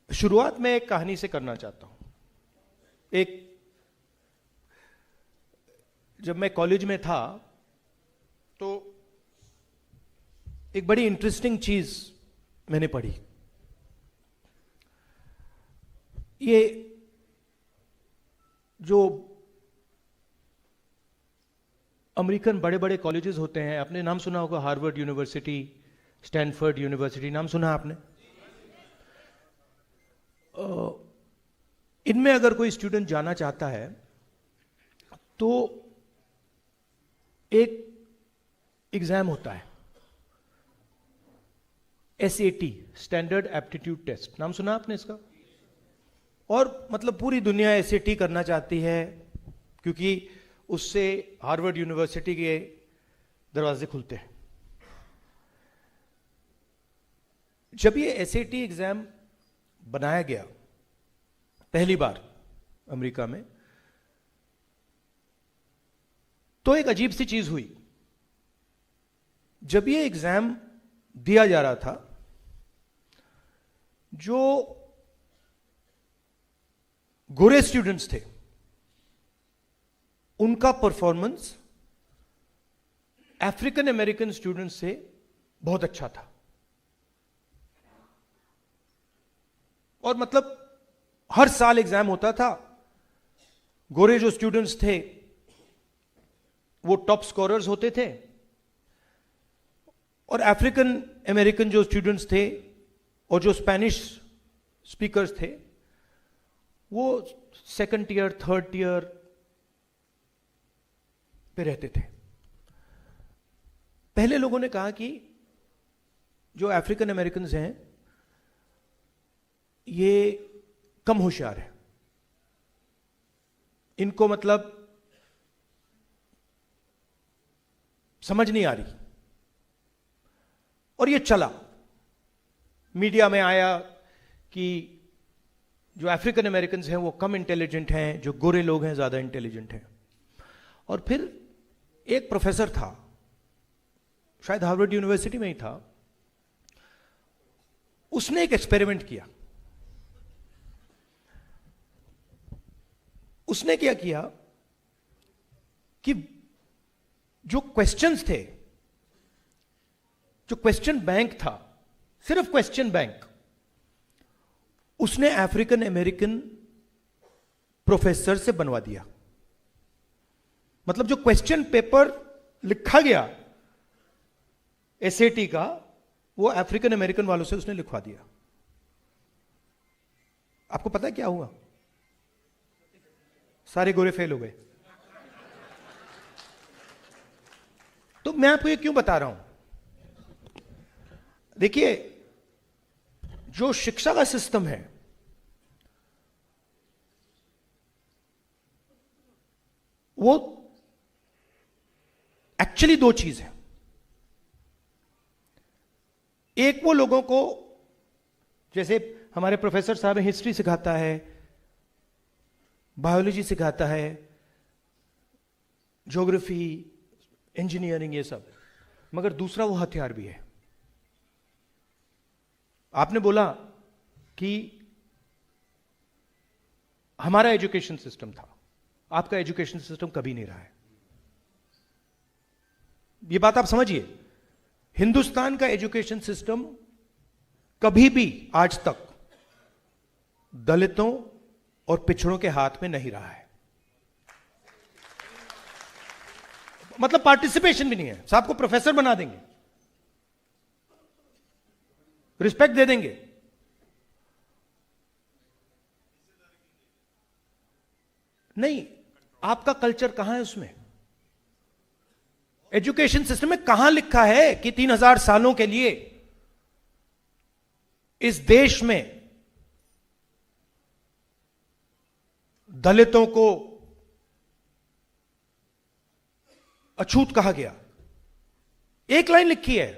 शुरुआत मैं एक कहानी से करना चाहता हूं। जब मैं कॉलेज में था तो एक बड़ी इंटरेस्टिंग चीज मैंने पढ़ी। ये जो अमेरिकन बड़े बड़े कॉलेजेस होते हैं, आपने नाम सुना होगा, हार्वर्ड यूनिवर्सिटी, स्टैनफोर्ड यूनिवर्सिटी, नाम सुना आपने? इनमें अगर कोई स्टूडेंट जाना चाहता है तो एक एग्जाम होता है, SAT, स्टैंडर्ड एप्टीट्यूड टेस्ट। नाम सुना आपने इसका? और मतलब पूरी दुनिया SAT करना चाहती है क्योंकि उससे हार्वर्ड यूनिवर्सिटी के दरवाजे खुलते हैं। जब ये SAT एग्जाम बनाया गया पहली बार अमेरिका में, तो एक अजीब सी चीज हुई। जब ये एग्जाम दिया जा रहा था, जो गोरे स्टूडेंट्स थे उनका परफॉर्मेंस अफ्रीकन अमेरिकन स्टूडेंट्स से बहुत अच्छा था। और मतलब हर साल एग्जाम होता था, गोरे जो स्टूडेंट्स थे वो टॉप स्कोरर्स होते थे, और अफ्रीकन अमेरिकन जो स्टूडेंट्स थे और जो स्पेनिश स्पीकर्स थे वो सेकंड टियर, थर्ड टियर पे रहते थे। पहले लोगों ने कहा कि जो अफ्रीकन अमेरिकन हैं ये कम होशियार है, इनको मतलब समझ नहीं आ रही। और ये चला, मीडिया में आया कि जो अफ्रीकन अमेरिकन हैं वो कम इंटेलिजेंट हैं, जो गोरे लोग हैं ज्यादा इंटेलिजेंट हैं। और फिर एक प्रोफेसर था, शायद हार्वर्ड यूनिवर्सिटी में ही था, उसने एक एक्सपेरिमेंट किया। उसने क्या किया कि जो क्वेश्चंस थे, जो क्वेश्चन बैंक था, सिर्फ क्वेश्चन बैंक, उसने अफ्रीकन अमेरिकन प्रोफेसर से बनवा दिया। मतलब जो क्वेश्चन पेपर लिखा गया SAT का, वो अफ्रीकन अमेरिकन वालों से उसने लिखवा दिया। आपको पता है क्या हुआ? सारे गोरे फेल हो गए। तो मैं आपको ये क्यों बता रहा हूं? देखिए, जो शिक्षा का सिस्टम है वो एक्चुअली दो चीज है। एक वो लोगों को, जैसे हमारे प्रोफेसर साहब हिस्ट्री सिखाता है, बायोलॉजी सिखाता है, ज्योग्राफी, इंजीनियरिंग, ये सब, मगर दूसरा वो हथियार भी है। आपने बोला कि हमारा एजुकेशन सिस्टम था, आपका एजुकेशन सिस्टम कभी नहीं रहा है। ये बात आप समझिए, हिंदुस्तान का एजुकेशन सिस्टम कभी भी आज तक दलितों और पिछड़ों के हाथ में नहीं रहा है। मतलब पार्टिसिपेशन भी नहीं है। साहब को प्रोफेसर बना देंगे, रिस्पेक्ट दे देंगे, नहीं, आपका कल्चर कहां है उसमें? एजुकेशन सिस्टम में कहां लिखा है कि 3000 सालों के लिए इस देश में दलितों को अछूत कहा गया? एक लाइन लिखी है,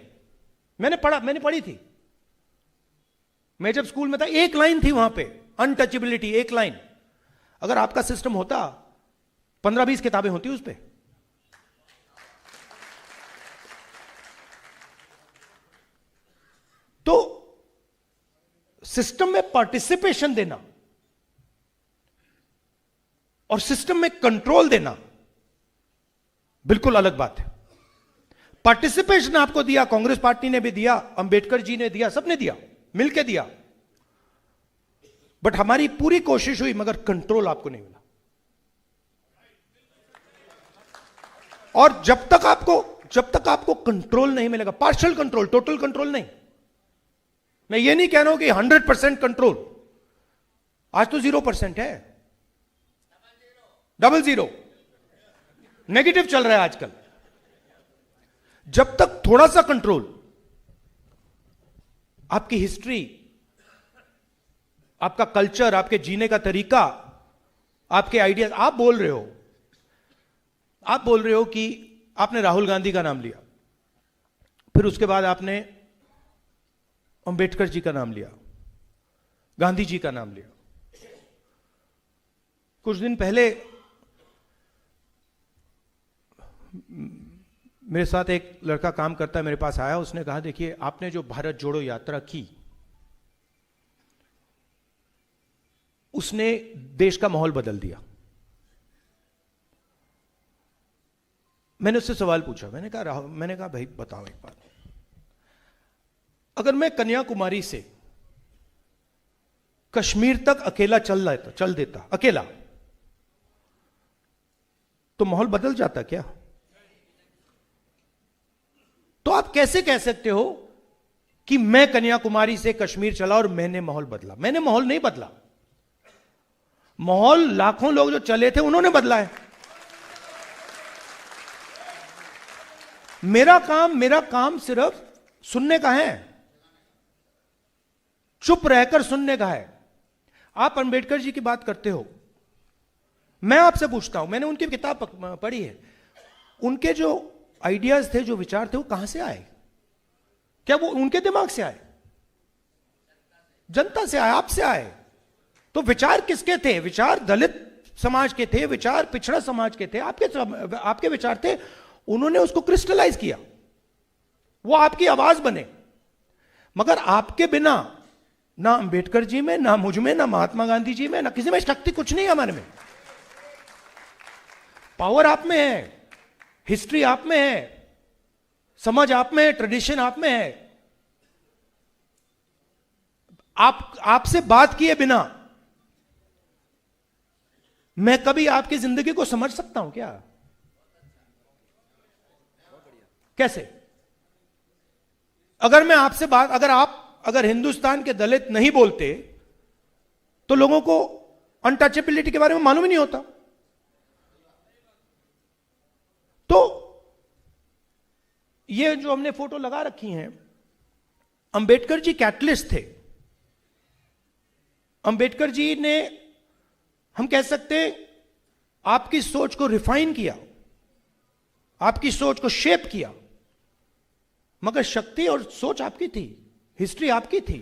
मैंने पढ़ी थी, मैं जब स्कूल में था, एक लाइन थी वहां पे, अनटचेबिलिटी, एक लाइन। अगर आपका सिस्टम होता, 15-20 किताबें होती उस पे। तो सिस्टम में पार्टिसिपेशन देना और सिस्टम में कंट्रोल देना बिल्कुल अलग बात है। पार्टिसिपेशन आपको दिया, कांग्रेस पार्टी ने भी दिया, अंबेडकर जी ने दिया, सबने दिया, मिलके दिया, बट हमारी पूरी कोशिश हुई मगर कंट्रोल आपको नहीं मिला। और जब तक आपको कंट्रोल नहीं मिलेगा, पार्शियल कंट्रोल, टोटल कंट्रोल नहीं, मैं ये नहीं कह रहा हूं कि 100% कंट्रोल, आज तो 0% है, 00 नेगेटिव चल रहा है आजकल। जब तक थोड़ा सा कंट्रोल, आपकी हिस्ट्री, आपका कल्चर, आपके जीने का तरीका, आपके आइडियाज, आप बोल रहे हो कि आपने राहुल गांधी का नाम लिया, फिर उसके बाद आपने अंबेडकर जी का नाम लिया, गांधी जी का नाम लिया। कुछ दिन पहले मेरे साथ एक लड़का काम करता है, मेरे पास आया, उसने कहा देखिए आपने जो भारत जोड़ो यात्रा की, उसने देश का माहौल बदल दिया। मैंने उससे सवाल पूछा, मैंने कहा भाई बताओ एक बात, अगर मैं कन्याकुमारी से कश्मीर तक अकेला चल देता अकेला, तो माहौल बदल जाता क्या? तो आप कैसे कह सकते हो कि मैं कन्याकुमारी से कश्मीर चला और मैंने माहौल बदला? मैंने माहौल नहीं बदला, माहौल लाखों लोग जो चले थे उन्होंने बदला है। मेरा काम सिर्फ सुनने का है, चुप रहकर सुनने का है। आप अंबेडकर जी की बात करते हो, मैं आपसे पूछता हूं, मैंने उनकी किताब पढ़ी है, उनके जो आइडियाज थे, जो विचार थे, वो कहां से आए? क्या वो उनके दिमाग से आए? जनता से आए, आपसे आए? तो विचार किसके थे? विचार दलित समाज के थे, विचार पिछड़ा समाज के थे, आपके विचार थे, उन्होंने उसको क्रिस्टलाइज किया, वो आपकी आवाज बने। मगर आपके बिना ना अंबेडकर जी में, ना मुझ में, ना महात्मा गांधी जी में, ना किसी में शक्ति कुछ नहीं है हमारे में। पावर आप में है, हिस्ट्री आप में है, समझ आप में है, ट्रेडिशन आप में है। आपसे बात किए बिना मैं कभी आपकी जिंदगी को समझ सकता हूं क्या? कैसे? अगर मैं आपसे बात, अगर हिंदुस्तान के दलित नहीं बोलते तो लोगों को अनटचेबिलिटी के बारे में मालूम ही नहीं होता। तो ये जो हमने फोटो लगा रखी हैं, अंबेडकर जी कैटलिस्ट थे। अंबेडकर जी ने, हम कह सकते हैं, आपकी सोच को रिफाइन किया, आपकी सोच को शेप किया, मगर शक्ति और सोच आपकी थी, हिस्ट्री आपकी थी,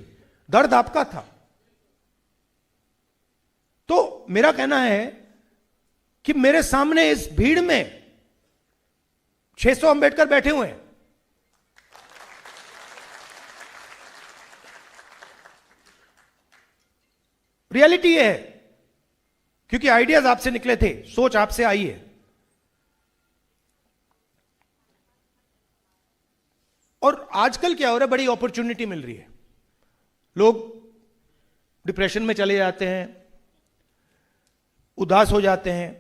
दर्द आपका था। तो मेरा कहना है कि मेरे सामने इस भीड़ में 600 अंबेडकर बैठे हुए हैं। रियलिटी ये है, क्योंकि आइडियाज आपसे निकले थे, सोच आपसे आई है। और आजकल क्या हो रहा है, बड़ी अपॉर्चुनिटी मिल रही है, लोग डिप्रेशन में चले जाते हैं, उदास हो जाते हैं।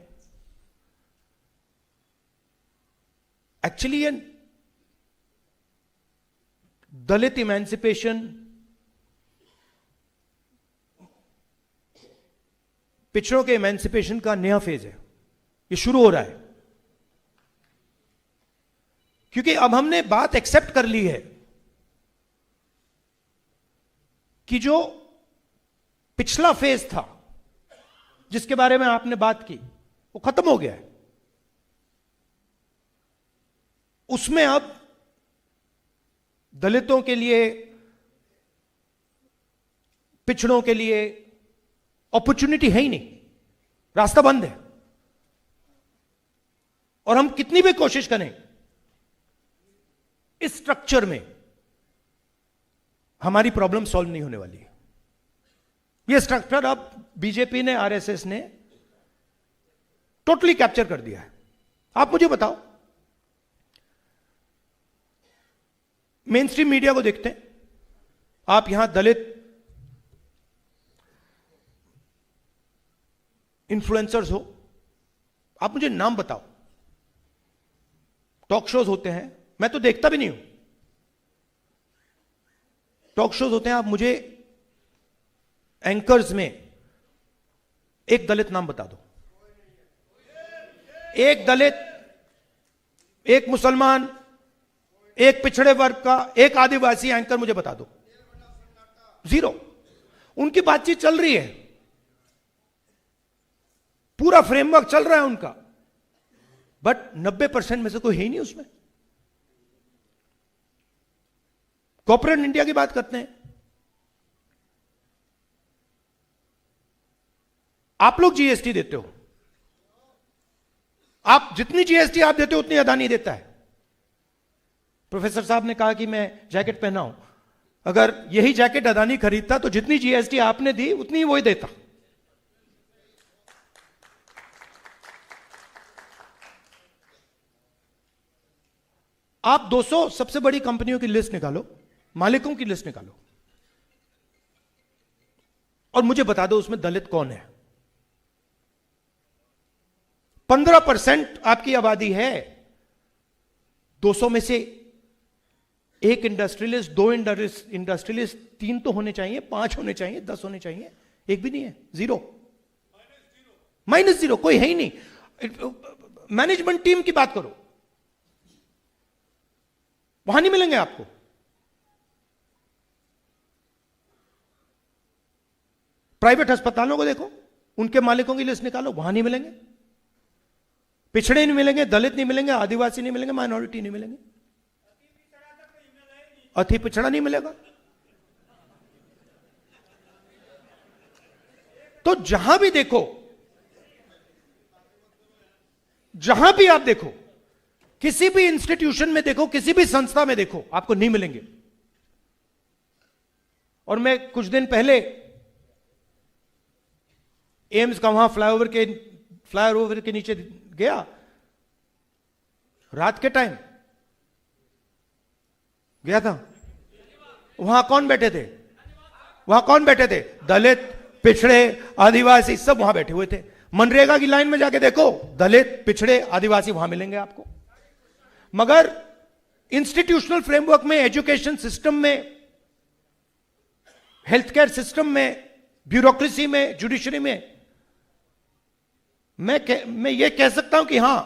एक्चुअली ये दलित इमेंसिपेशन, पिछड़ों के इमेंसिपेशन का नया फेज है, ये शुरू हो रहा है। क्योंकि अब हमने बात एक्सेप्ट कर ली है कि जो पिछला फेज था, जिसके बारे में आपने बात की, वो खत्म हो गया है। उसमें अब दलितों के लिए, पिछड़ों के लिए अपॉर्चुनिटी है ही नहीं, रास्ता बंद है। और हम कितनी भी कोशिश करें, इस स्ट्रक्चर में हमारी प्रॉब्लम सॉल्व नहीं होने वाली है। ये स्ट्रक्चर अब बीजेपी ने, आरएसएस ने टोटली कैप्चर कर दिया है। आप मुझे बताओ, मेन स्ट्रीम मीडिया को देखते हैं आप, यहां दलित इन्फ्लुएंसर्स हो, आप मुझे नाम बताओ। टॉक शोज होते हैं, मैं तो देखता भी नहीं हूं, टॉक शोज होते हैं, आप मुझे एंकर्स में एक दलित नाम बता दो। एक दलित, एक मुसलमान, एक पिछड़े वर्ग का, एक आदिवासी एंकर मुझे बता दो। जीरो। उनकी बातचीत चल रही है, पूरा फ्रेमवर्क चल रहा है उनका, बट 90% में से कोई है ही नहीं उसमें। कॉर्पोरेट इंडिया की बात करते हैं, आप लोग जीएसटी देते हो, आप जितनी जीएसटी आप देते हो उतनी अदानी देता है। प्रोफेसर साहब ने कहा कि मैं जैकेट पहना हूं, अगर यही जैकेट अदानी खरीदता तो जितनी जीएसटी आपने दी उतनी वही देता। आप 200 सबसे बड़ी कंपनियों की लिस्ट निकालो, मालिकों की लिस्ट निकालो, और मुझे बता दो उसमें दलित कौन है। 15% आपकी आबादी है, 200 में से एक इंडस्ट्रियलिस्ट, 2 इंडस्ट्रियलिस्ट, 3 तो होने चाहिए, 5 होने चाहिए, 10 होने चाहिए, एक भी नहीं है, जीरो, -0, कोई है ही नहीं। मैनेजमेंट टीम की बात करो, वहां नहीं मिलेंगे आपको। प्राइवेट अस्पतालों को देखो, उनके मालिकों की लिस्ट निकालो, वहां नहीं मिलेंगे। पिछड़े नहीं मिलेंगे, दलित नहीं मिलेंगे, आदिवासी नहीं मिलेंगे, माइनॉरिटी नहीं मिलेंगे, अति पिछड़ा नहीं मिलेगा। तो जहां भी देखो, जहां भी आप देखो, किसी भी इंस्टीट्यूशन में देखो, किसी भी संस्था में देखो, आपको नहीं मिलेंगे। और मैं कुछ दिन पहले एम्स का वहां फ्लाईओवर के नीचे गया, रात के टाइम गया था, वहां कौन बैठे थे? वहां कौन बैठे थे? दलित, पिछड़े, आदिवासी, सब वहां बैठे हुए थे। मनरेगा की लाइन में जाके देखो, दलित, पिछड़े, आदिवासी वहां मिलेंगे आपको। मगर इंस्टीट्यूशनल फ्रेमवर्क में, एजुकेशन सिस्टम में, हेल्थ केयर सिस्टम में, ब्यूरोक्रेसी में, जुडिशरी में, मैं ये कह सकता हूं कि हां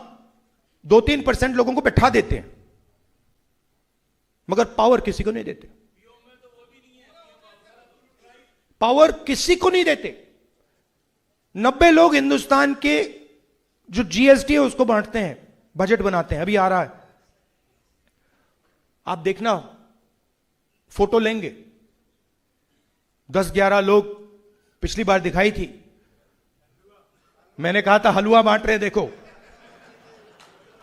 2-3% लोगों को बैठा देते हैं, मगर पावर किसी को नहीं देते। पावर किसी को नहीं देते। 90 लोग हिंदुस्तान के जो जीएसटी है उसको बांटते हैं, बजट बनाते हैं, अभी आ रहा है, आप देखना, फोटो लेंगे, 10-11 लोग पिछली बार दिखाई थी, मैंने कहा था हलवा बांट रहे, देखो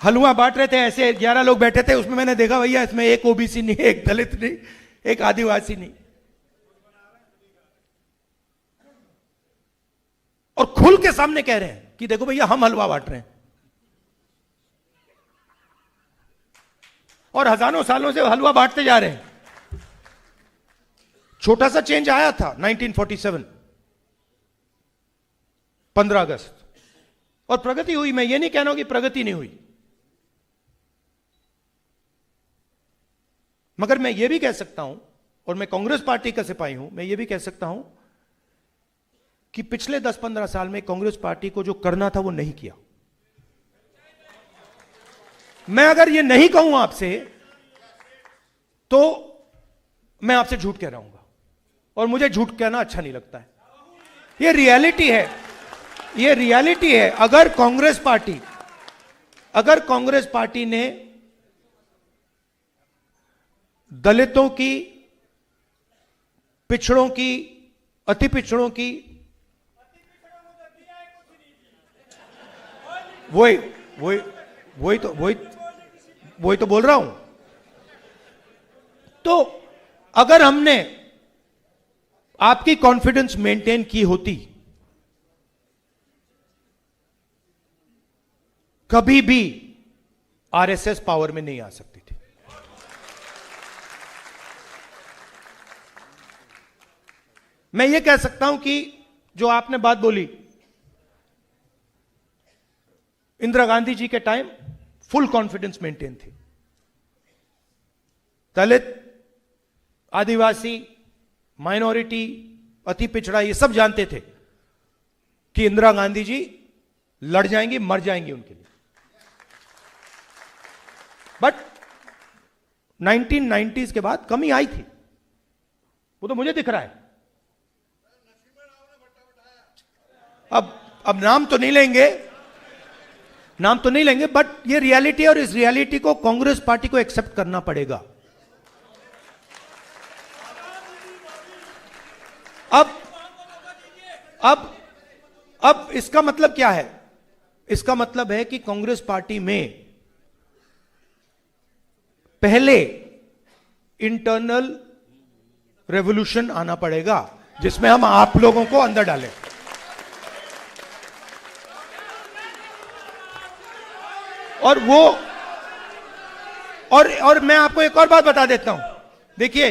हलवा बांट रहे थे, ऐसे 11 लोग बैठे थे, उसमें मैंने देखा भैया इसमें एक ओबीसी नहीं, एक दलित नहीं, एक आदिवासी नहीं, और खुल के सामने कह रहे हैं कि देखो भैया हम हलवा बांट रहे हैं। और हजारों सालों से हलवा बांटते जा रहे हैं। छोटा सा चेंज आया था 1947, 15 अगस्त, और प्रगति हुई। मैं ये नहीं कहना कि प्रगति नहीं हुई, मगर मैं ये भी कह सकता हूं, और मैं कांग्रेस पार्टी का सिपाही हूं, मैं ये भी कह सकता हूं कि पिछले 10-15 साल में कांग्रेस पार्टी को जो करना था वो नहीं किया। मैं अगर ये नहीं कहूं आपसे तो मैं आपसे झूठ कह रहा हूं, और मुझे झूठ कहना अच्छा नहीं लगता है। ये रियलिटी है, ये रियलिटी है। अगर कांग्रेस पार्टी ने दलितों की, पिछड़ों की, अति पिछड़ों की, वही तो बोल रहा हूं। तो अगर हमने आपकी कॉन्फिडेंस मेंटेन की होती, कभी भी आरएसएस पावर में नहीं आ सकती थी। मैं यह कह सकता हूं कि जो आपने बात बोली, इंदिरा गांधी जी के टाइम फुल कॉन्फिडेंस मेंटेन थी। दलित, आदिवासी, माइनॉरिटी, अति पिछड़ा, ये सब जानते थे कि इंदिरा गांधी जी लड़ जाएंगी, मर जाएंगी उनके लिए। बट 1990s के बाद कमी आई थी, वो तो मुझे दिख रहा है। अब नाम तो नहीं लेंगे, बट ये रियलिटी है, और इस रियलिटी को कांग्रेस पार्टी को एक्सेप्ट करना पड़ेगा। अब इसका मतलब क्या है? इसका मतलब है कि कांग्रेस पार्टी में पहले इंटरनल रेवोल्यूशन आना पड़ेगा, जिसमें हम आप लोगों को अंदर डालें। और वो और मैं आपको एक और बात बता देता हूं। देखिए,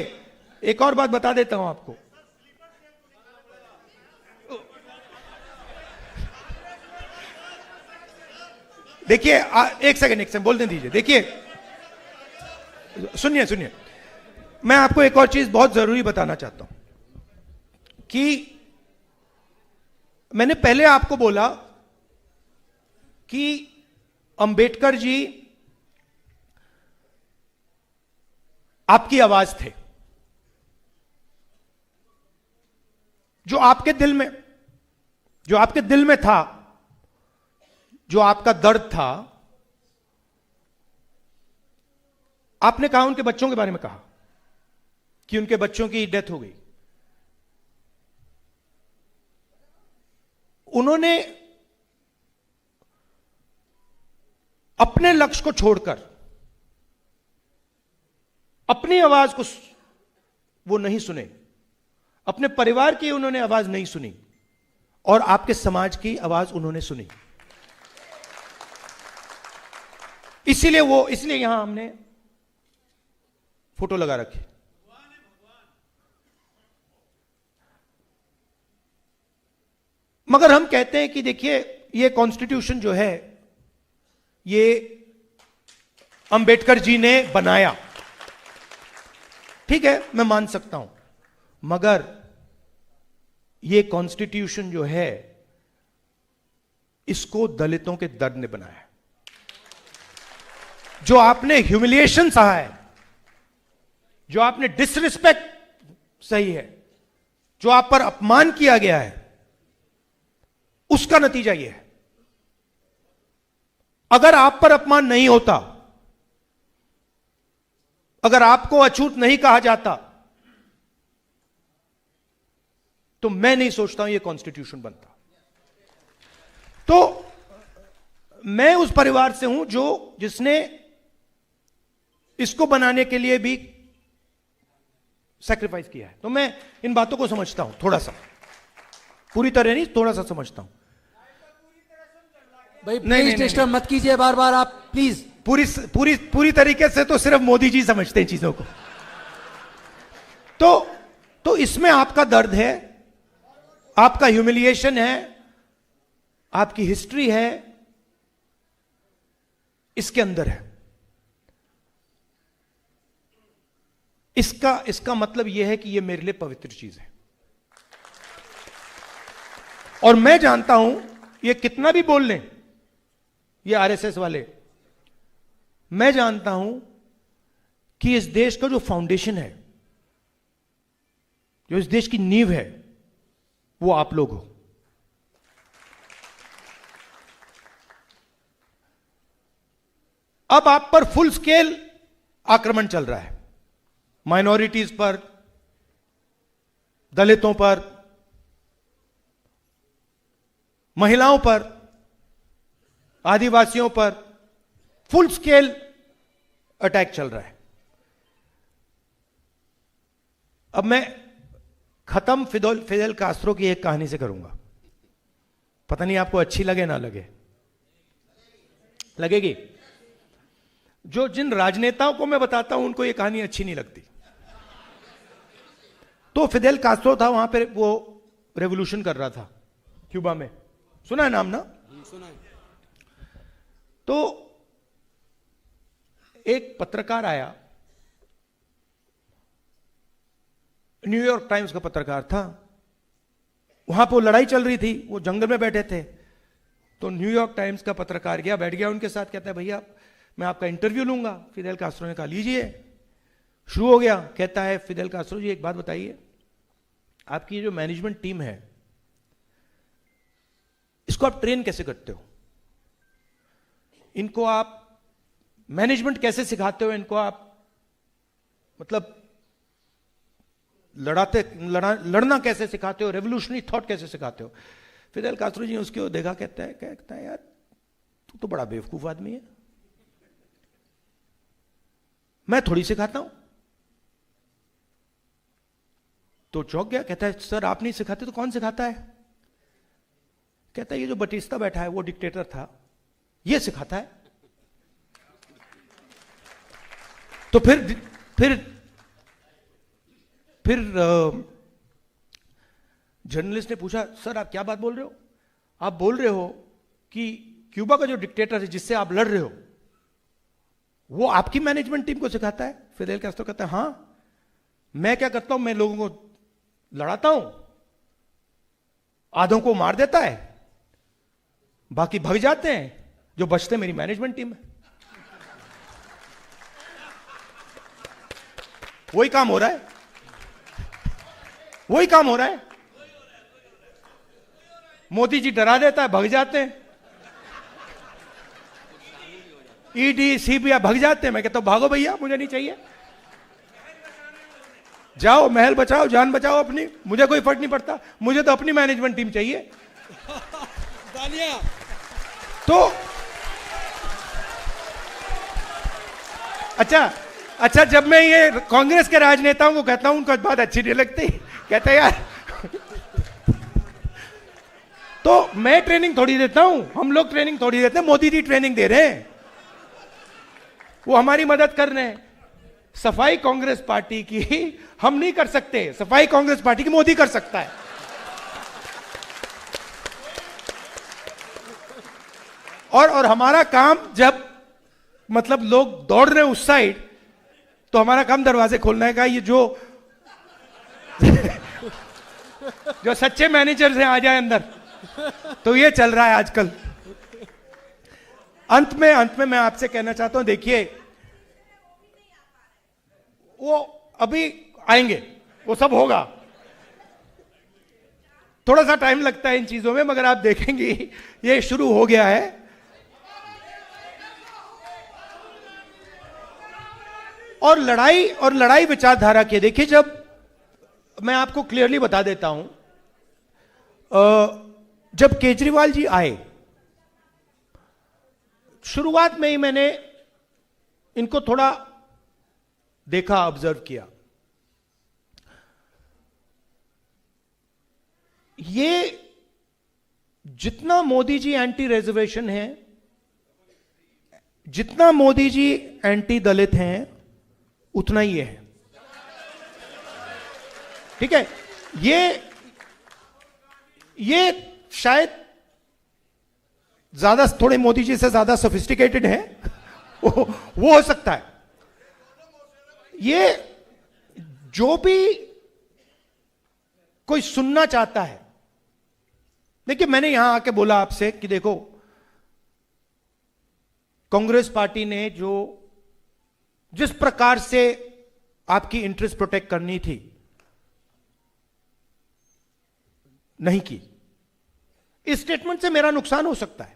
एक और बात बता देता हूं आपको। देखिए, एक सेकंड बोलने दीजिए। देखिए, सुनिए, मैं आपको एक और चीज बहुत जरूरी बताना चाहता हूं कि मैंने पहले आपको बोला कि अंबेडकर जी आपकी आवाज थे, जो आपके दिल में था, जो आपका दर्द था। आपने कहा, उनके बच्चों के बारे में कहा कि उनके बच्चों की डेथ हो गई। उन्होंने अपने लक्ष्य को छोड़कर अपनी आवाज को वो नहीं सुने, अपने परिवार की उन्होंने आवाज नहीं सुनी, और आपके समाज की आवाज उन्होंने सुनी। इसलिए यहां हमने फोटो लगा रखी। मगर हम कहते हैं कि देखिए, ये कॉन्स्टिट्यूशन जो है, ये अंबेडकर जी ने बनाया। ठीक है, मैं मान सकता हूं, मगर ये कॉन्स्टिट्यूशन जो है, इसको दलितों के दर्द ने बनाया। जो आपने ह्यूमिलिएशन सहा है, जो आपने डिसरिस्पेक्ट सही है, जो आप पर अपमान किया गया है, उसका नतीजा यह है। अगर आप पर अपमान नहीं होता, अगर आपको अछूत नहीं कहा जाता, तो मैं नहीं सोचता हूं यह कॉन्स्टिट्यूशन बनता। तो मैं उस परिवार से हूं जिसने इसको बनाने के लिए भी सैक्रिफाइस किया है। तो मैं इन बातों को समझता हूं, थोड़ा सा, पूरी तरह नहीं, थोड़ा सा समझता हूं। भाई प्लीज डिस्टर्ब मत कीजिए बार बार आप, प्लीज। पूरी तरीके से तो सिर्फ मोदी जी समझते हैं चीजों को। तो इसमें आपका दर्द है, आपका ह्यूमिलिएशन है, आपकी हिस्ट्री है, इसके अंदर है। इसका मतलब यह है कि यह मेरे लिए पवित्र चीज है। और मैं जानता हूं, ये कितना भी बोल लें ये आरएसएस वाले, मैं जानता हूं कि इस देश का जो फाउंडेशन है, जो इस देश की नींव है, वो आप लोग हो। अब आप पर फुल स्केल आक्रमण चल रहा है, माइनॉरिटीज पर, दलितों पर, महिलाओं पर, आदिवासियों पर फुल स्केल अटैक चल रहा है। अब मैं खत्म फिदेल कास्ट्रो की एक कहानी से करूंगा, पता नहीं आपको अच्छी लगे ना लगे, लगेगी। जिन राजनेताओं को मैं बताता हूं उनको ये कहानी अच्छी नहीं लगती। तो फिदेल कास्ट्रो था वहां पे, वो रेवोल्यूशन कर रहा था क्यूबा में, सुना है नाम ना? सुना है। तो एक पत्रकार आया, न्यूयॉर्क टाइम्स का पत्रकार था, वहां पर लड़ाई चल रही थी, वो जंगल में बैठे थे। तो न्यूयॉर्क टाइम्स का पत्रकार गया, बैठ गया उनके साथ, कहता है भैया मैं आपका इंटरव्यू लूंगा। फिदेल कास्ट्रो ने कहा लीजिए। शुरू हो गया, कहता है फिदेल कास्ट्रो जी एक बात बताइए, आपकी जो मैनेजमेंट टीम है इसको आप ट्रेन कैसे करते हो? इनको आप मैनेजमेंट कैसे सिखाते हो? इनको आप मतलब लड़ना कैसे सिखाते हो? रेवोल्यूशनरी थॉट कैसे सिखाते हो? फिदेल कास्ट्रो जी उसकी ओर देखा, कहता है यार तू तो बड़ा बेवकूफ आदमी है, मैं थोड़ी सिखाता हूं। तो चौंक गया, कहता है सर आप नहीं सिखाते तो कौन सिखाता है? कहता है ये जो बटिस्ता बैठा है वो डिक्टेटर था, ये सिखाता है। तो फिर जर्नलिस्ट ने पूछा सर आप क्या बात बोल रहे हो? आप बोल रहे हो कि क्यूबा का जो डिक्टेटर है जिससे आप लड़ रहे हो वो आपकी मैनेजमेंट टीम को सिखाता है? फिदेल कास्ट्रो कहता है हां, मैं क्या करता हूं, मैं लोगों को लड़ाता हूं, आधों को मार देता है, बाकी भाग जाते हैं, जो बचते मेरी मैनेजमेंट टीम है। वही काम हो रहा है, वही काम हो रहा है। मोदी जी डरा देता है, भाग जाते हैं, ईडी सीबीआई भाग जाते हैं। मैं कहता हूं भागो भैया, मुझे नहीं चाहिए, जाओ महल बचाओ, जान बचाओ अपनी, मुझे कोई फर्क नहीं पड़ता, मुझे तो अपनी मैनेजमेंट टीम चाहिए। तो अच्छा, जब मैं ये कांग्रेस के राजनेताओं को कहता हूं उनको बात अच्छी नहीं लगती, कहते यार तो मैं ट्रेनिंग थोड़ी देता हूं, हम लोग ट्रेनिंग थोड़ी देते हैं, मोदी जी ट्रेनिंग दे रहे हैं, वो हमारी मदद कर रहे हैं। सफाई कांग्रेस पार्टी की हम नहीं कर सकते, सफाई कांग्रेस पार्टी की मोदी कर सकता है। और हमारा काम जब मतलब लोग दौड़ रहे हैं उस साइड, तो हमारा काम दरवाजे खोलने का, ये जो सच्चे मैनेजर हैं आ जाए अंदर। तो ये चल रहा है आजकल। अंत में मैं आपसे कहना चाहता हूं, देखिए वो अभी आएंगे, वो सब होगा, थोड़ा सा टाइम लगता है इन चीजों में, मगर आप देखेंगे ये शुरू हो गया है। और लड़ाई विचारधारा की, देखिए जब मैं आपको क्लियरली बता देता हूं, जब केजरीवाल जी आए, शुरुआत में ही मैंने इनको थोड़ा देखा, ऑब्जर्व किया। ये जितना मोदी जी एंटी रिजर्वेशन है, जितना मोदी जी एंटी दलित हैं, उतना ही है, ठीक है? ये शायद ज्यादा, थोड़े मोदी जी से ज्यादा सोफिस्टिकेटेड है, वो हो सकता है। ये जो भी कोई सुनना चाहता है, देखिए मैंने यहां आके बोला आपसे कि देखो कांग्रेस पार्टी ने जिस प्रकार से आपकी इंटरेस्ट प्रोटेक्ट करनी थी, नहीं की। इस स्टेटमेंट से मेरा नुकसान हो सकता है,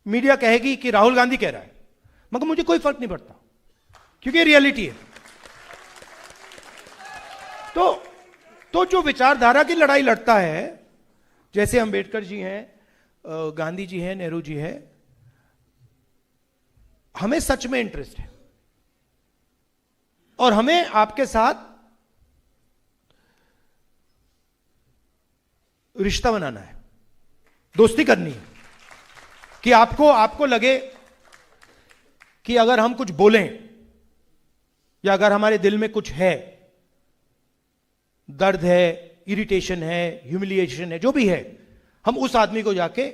मीडिया कहेगी कि राहुल गांधी कह रहा है, मगर मुझे कोई फर्क नहीं पड़ता, क्योंकि रियलिटी है। तो जो विचारधारा की लड़ाई लड़ता है, जैसे अंबेडकर जी हैं, गांधी जी हैं, नेहरू जी हैं, हमें सच में इंटरेस्ट है और हमें आपके साथ रिश्ता बनाना है, दोस्ती करनी है, कि आपको लगे कि अगर हम कुछ बोलें या अगर हमारे दिल में कुछ है, दर्द है, इरिटेशन है, ह्यूमिलिएशन है, जो भी है, हम उस आदमी को जाके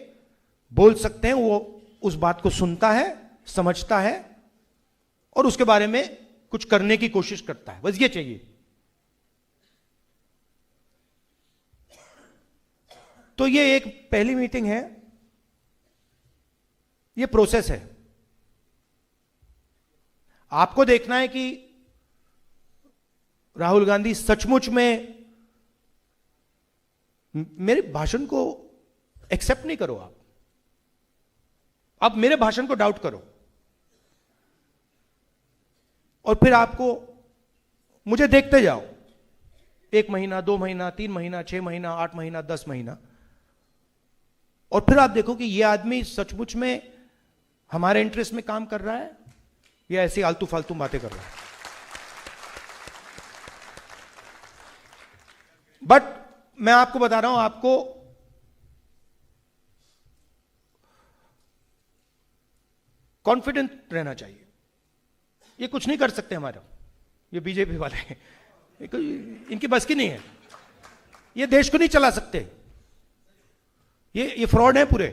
बोल सकते हैं, वो उस बात को सुनता है, समझता है और उसके बारे में कुछ करने की कोशिश करता है। बस ये चाहिए। तो ये एक पहली मीटिंग है, ये प्रोसेस है। आपको देखना है कि राहुल गांधी सचमुच में, मेरे भाषण को एक्सेप्ट नहीं करो आप मेरे भाषण को डाउट करो और फिर आपको मुझे देखते जाओ, 1 महीना, 2 महीना, 3 महीना, 6 महीना, 8 महीना, 10 महीना, और फिर आप देखो कि यह आदमी सचमुच में हमारे इंटरेस्ट में काम कर रहा है या ऐसी आलतू फालतू बातें कर रहा है। बट मैं आपको बता रहा हूं, आपको कॉन्फिडेंट रहना चाहिए। ये कुछ नहीं कर सकते हमारा, ये बीजेपी वाले हैं, इनकी बस की नहीं है, ये देश को नहीं चला सकते, ये फ्रॉड है, पूरे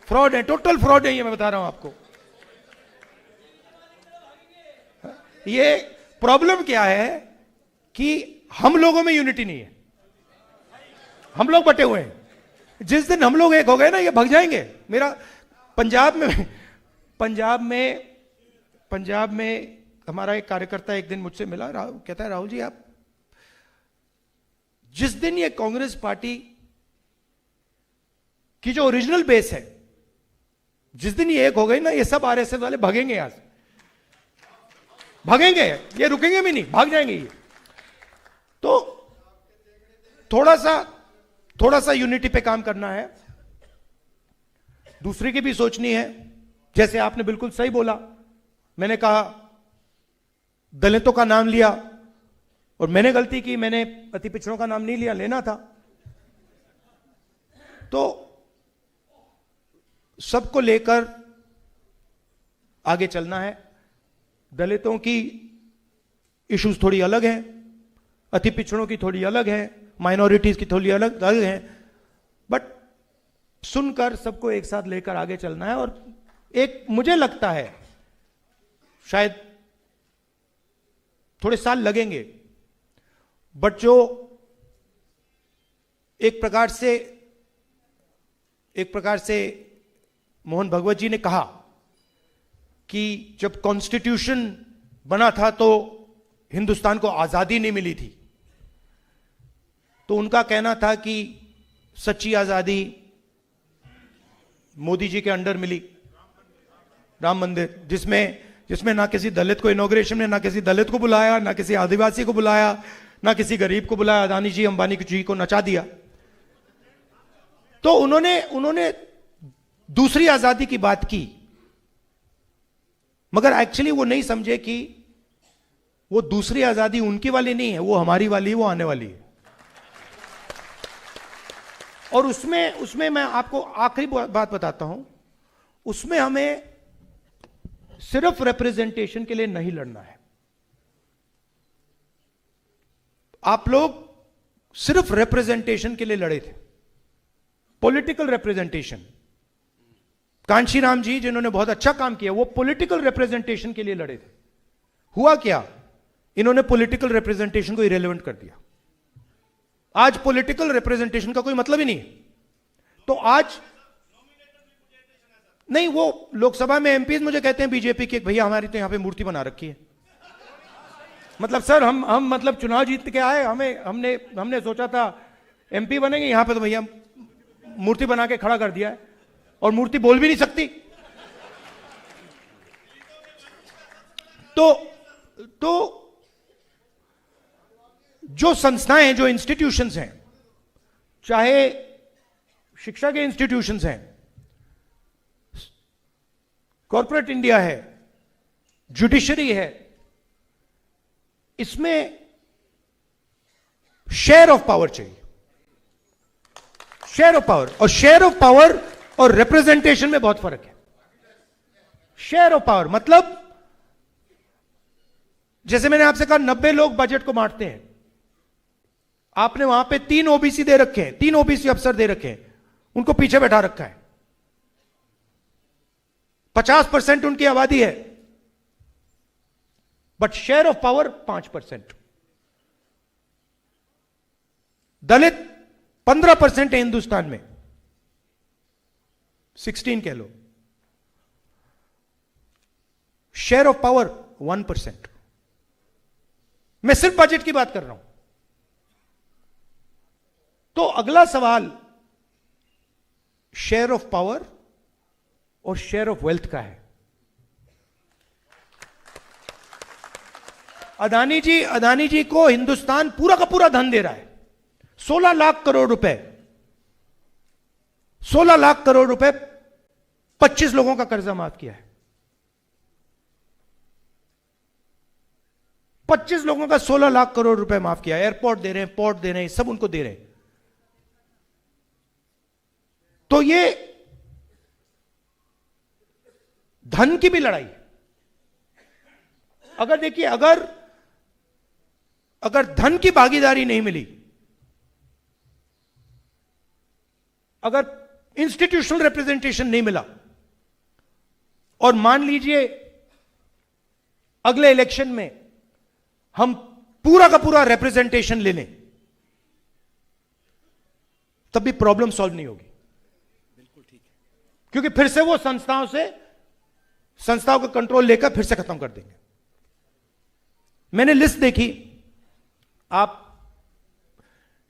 फ्रॉड है, टोटल फ्रॉड है, ये मैं बता रहा हूं आपको। ये प्रॉब्लम क्या है कि हम लोगों में यूनिटी नहीं है, हम लोग बटे हुए हैं। जिस दिन हम लोग एक हो गए ना, ये भाग जाएंगे। मेरा पंजाब में हमारा एक कार्यकर्ता एक दिन मुझसे मिला, कहता है राहुल जी, आप जिस दिन ये कांग्रेस पार्टी की जो ओरिजिनल बेस है, जिस दिन ये एक हो गई ना, ये सब आरएसएस वाले भागेंगे, यहां से भागेंगे, ये रुकेंगे भी नहीं, भाग जाएंगे ये। तो थोड़ा सा यूनिटी पे काम करना है, दूसरे की भी सोचनी है। जैसे आपने बिल्कुल सही बोला, मैंने कहा दलितों का नाम लिया और मैंने गलती की, मैंने अति पिछड़ों का नाम नहीं लिया, लेना था। तो सबको लेकर आगे चलना है। दलितों की इश्यूज थोड़ी अलग हैं, अति पिछड़ों की थोड़ी अलग है, माइनॉरिटीज की थोड़ी अलग है, बट सुनकर सबको एक साथ लेकर आगे चलना है। और एक मुझे लगता है शायद थोड़े साल लगेंगे, बट जो एक प्रकार से मोहन भगवत जी ने कहा कि जब कॉन्स्टिट्यूशन बना था तो हिंदुस्तान को आजादी नहीं मिली थी, तो उनका कहना था कि सच्ची आजादी मोदी जी के अंडर मिली, राम मंदिर, जिसमें ना किसी दलित को इनॉग्रेशन में, ना किसी दलित को बुलाया, ना किसी आदिवासी को बुलाया, ना किसी गरीब को बुलाया, अदानी जी अंबानी जी को नचा दिया। तो उन्होंने दूसरी आजादी की बात की, मगर एक्चुअली वो नहीं समझे कि वो दूसरी आजादी उनकी वाली नहीं है, वो हमारी वाली, वो आने वाली है। और उसमें मैं आपको आखिरी बात बताता हूं, उसमें हमें सिर्फ रिप्रेजेंटेशन के लिए नहीं लड़ना है। आप लोग सिर्फ रिप्रेजेंटेशन के लिए लड़े थे, पॉलिटिकल रिप्रेजेंटेशन। कांशी राम जी जिन्होंने बहुत अच्छा काम किया, वो पॉलिटिकल रिप्रेजेंटेशन के लिए लड़े थे। हुआ क्या, इन्होंने पॉलिटिकल रिप्रेजेंटेशन को इरेलेवेंट कर दिया। आज पॉलिटिकल रिप्रेजेंटेशन का कोई मतलब ही नहीं है। तो आज नहीं, वो लोकसभा में एमपीज मुझे कहते हैं बीजेपी के, भैया हमारी तो यहां पे मूर्ति बना रखी है। मतलब सर हम मतलब चुनाव जीत के आए, हमने सोचा था एमपी बनेंगे, यहां पे तो भैया मूर्ति बना के खड़ा कर दिया है, और मूर्ति बोल भी नहीं सकती। तो जो संस्थाएं हैं, जो इंस्टीट्यूशंस हैं, चाहे शिक्षा के इंस्टीट्यूशंस हैं, कॉर्पोरेट इंडिया है, जुडिशरी है, इसमें शेयर ऑफ पावर चाहिए, शेयर ऑफ पावर। और शेयर ऑफ पावर और रिप्रेजेंटेशन में बहुत फर्क है। शेयर ऑफ पावर मतलब जैसे मैंने आपसे कहा 90 लोग बजट को बांटते हैं, आपने वहां पे 3 ओबीसी दे रखे हैं, 3 ओबीसी अफसर दे रखे हैं, उनको पीछे बैठा रखा है, 50% उनकी आबादी है, बट शेयर ऑफ पावर 5%। दलित 15% है हिंदुस्तान में, 16 कह लो, शेयर ऑफ पावर 1%। मैं सिर्फ बजट की बात कर रहा हूं। तो अगला सवाल शेयर ऑफ पावर और शेयर ऑफ वेल्थ का है। अदानी जी को हिंदुस्तान पूरा का पूरा धन दे रहा है, 16 लाख करोड़ रुपए, 16 लाख करोड़ रुपए 25 लोगों का कर्जा माफ किया है। 25 लोगों का 16 लाख करोड़ रुपए माफ किया है। एयरपोर्ट दे रहे हैं, पोर्ट दे रहे हैं, सब उनको दे रहे हैं। तो ये धन की भी लड़ाई। अगर देखिए, अगर धन की भागीदारी नहीं मिली, अगर इंस्टीट्यूशनल रिप्रेजेंटेशन नहीं मिला, और मान लीजिए अगले इलेक्शन में हम पूरा का पूरा रिप्रेजेंटेशन ले लें, तब भी प्रॉब्लम सॉल्व नहीं होगी। बिल्कुल ठीक है, क्योंकि फिर से वो संस्थाओं का कंट्रोल लेकर फिर से खत्म कर देंगे। मैंने लिस्ट देखी, आप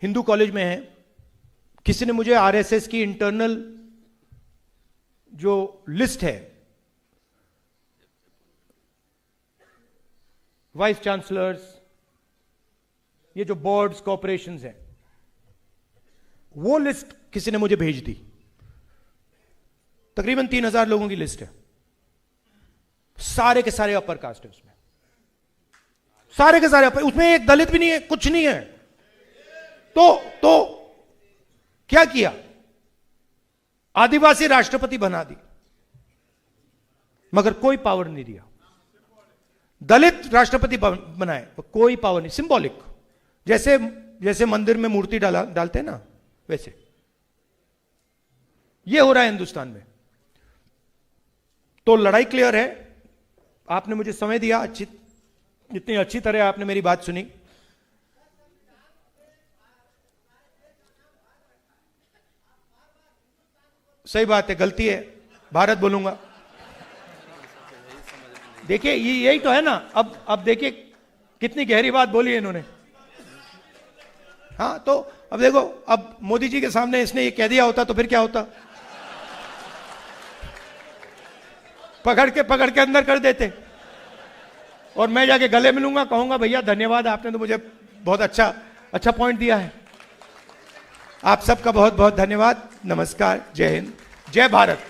हिंदू कॉलेज में हैं, किसी ने मुझे आरएसएस की इंटरनल जो लिस्ट है, वाइस चांसलर्स, ये जो बोर्ड्स कॉर्पोरेशंस हैं, वो लिस्ट किसी ने मुझे भेज दी। तकरीबन 3000 लोगों की लिस्ट है, सारे के सारे अपर कास्ट है उसमें, सारे के सारे अपर, उसमें एक दलित भी नहीं है, कुछ नहीं है। तो क्या किया? आदिवासी राष्ट्रपति बना दी, मगर कोई पावर नहीं दिया। दलित राष्ट्रपति बनाए तो कोई पावर नहीं, सिंबॉलिक, जैसे मंदिर में मूर्ति डालते हैं ना, वैसे ये हो रहा है हिंदुस्तान में। तो लड़ाई क्लियर है। आपने मुझे समय दिया, इतनी अच्छी तरह आपने मेरी बात सुनी। सही बात है, गलती है, भारत बोलूंगा। देखिए यही तो है ना। अब देखिए कितनी गहरी बात बोली है इन्होंने। हाँ, तो अब देखो, अब मोदी जी के सामने इसने ये कह दिया होता तो फिर क्या होता? पकड़ के अंदर कर देते, और मैं जाके गले मिलूंगा, कहूंगा भैया धन्यवाद, आपने तो मुझे बहुत अच्छा पॉइंट दिया है। आप सबका बहुत बहुत धन्यवाद। नमस्कार, जय हिंद, जय भारत।